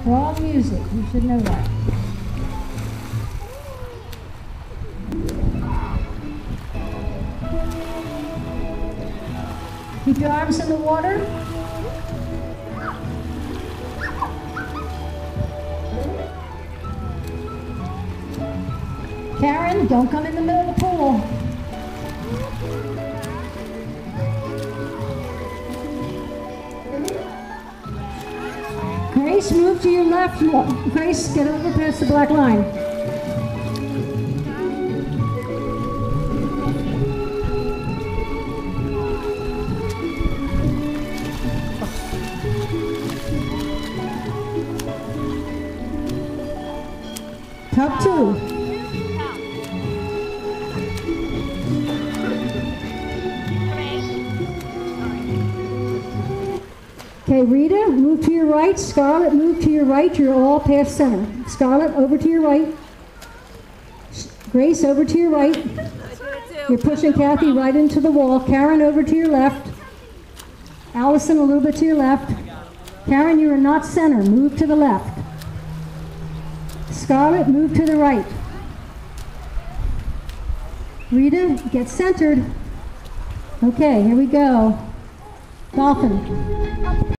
Wrong music. You should know that. Keep your arms in the water. Karen, don't come in the middle of the pool. Grace, move to your left. Grace, get over past the black line. Top two. Okay, Rita, move to your right. Scarlett, move to your right. You're all past center. Scarlett, over to your right. Grace, over to your right. You're pushing Kathy right into the wall. Karen, over to your left. Allison, a little bit to your left. Karen, you are not center. Move to the left. Scarlett, move to the right. Rita, get centered. Okay, here we go. Dolphin.